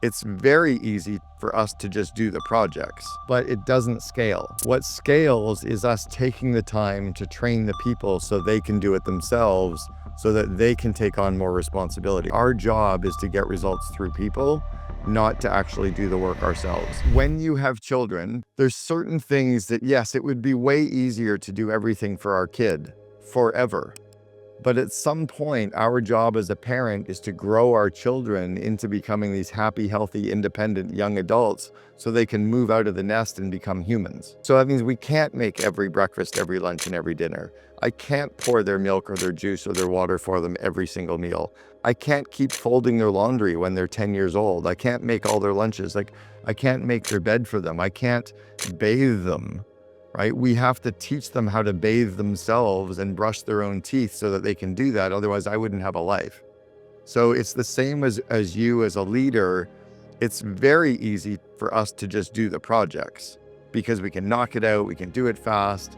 It's very easy for us to just do the projects, but it doesn't scale. What scales is us taking the time to train the people so they can do it themselves, so that they can take on more responsibility. Our job is to get results through people, not to actually do the work ourselves. When you have children, there's certain things that, yes, it would be way easier to do everything for our kid forever. But at some point, our job as a parent is to grow our children into becoming these happy, healthy, independent young adults so they can move out of the nest and become humans. So that means we can't make every breakfast, every lunch, and every dinner. I can't pour their milk or their juice or their water for them every single meal. I can't keep folding their laundry when they're 10 years old. I can't make all their lunches. I can't make their bed for them. I can't bathe them. Right? We have to teach them how to bathe themselves and brush their own teeth so that they can do that. Otherwise, I wouldn't have a life. So it's the same as you as a leader. It's very easy for us to just do the projects because we can knock it out, we can do it fast,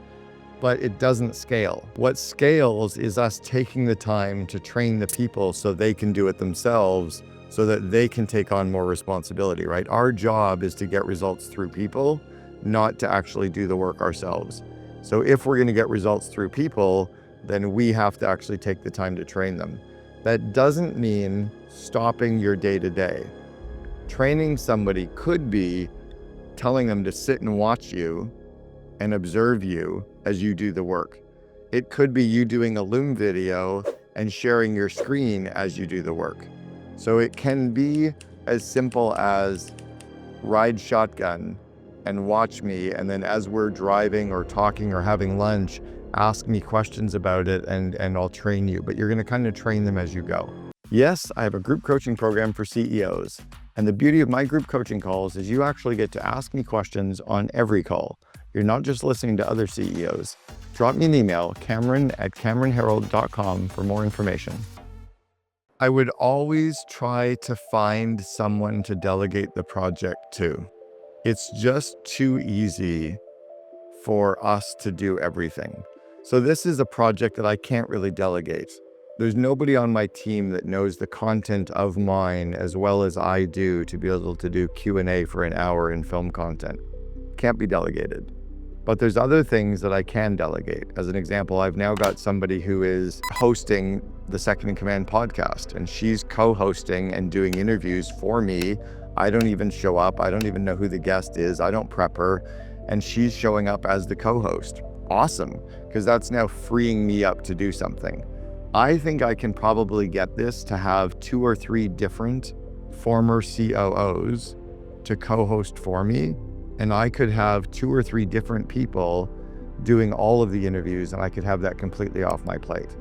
but it doesn't scale. What scales is us taking the time to train the people so they can do it themselves, so that they can take on more responsibility, right? Our job is to get results through people, not to actually do the work ourselves. So if we're going to get results through people, then we have to actually take the time to train them. That doesn't mean stopping your day-to-day. Training somebody could be telling them to sit and watch you and observe you as you do the work. It could be you doing a Loom video and sharing your screen as you do the work. So it can be as simple as ride shotgun and watch me, and then as we're driving or talking or having lunch, ask me questions about it and I'll train you. But you're going to kind of train them as you go. Yes, I have a group coaching program for CEOs. And the beauty of my group coaching calls is you actually get to ask me questions on every call. You're not just listening to other CEOs. Drop me an email, Cameron@CameronHerold.com for more information. I would always try to find someone to delegate the project to. It's just too easy for us to do everything. So this is a project that I can't really delegate. There's nobody on my team that knows the content of mine as well as I do to be able to do Q&A for an hour in film content. Can't be delegated. But there's other things that I can delegate. As an example, I've now got somebody who is hosting the Second in Command podcast, and she's co-hosting and doing interviews for me. I don't even show up. I don't even know who the guest is. I don't prep her. And she's showing up as the co-host. Awesome, because that's now freeing me up to do something. I think I can probably get this to have 2 or 3 different former COOs to co-host for me. And I could have 2 or 3 different people doing all of the interviews, and I could have that completely off my plate.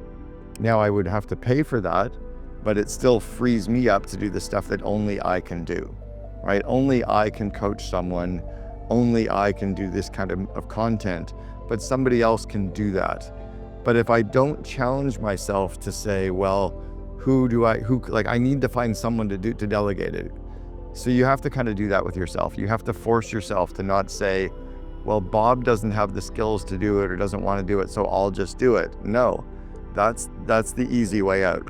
Now I would have to pay for that, but it still frees me up to do the stuff that only I can do, right? Only I can coach someone, only I can do this kind of content, but somebody else can do that. But if I don't challenge myself to say, well, I need to find someone to delegate it. So you have to kind of do that with yourself. You have to force yourself to not say, well, Bob doesn't have the skills to do it or doesn't want to do it, so I'll just do it. No, that's the easy way out.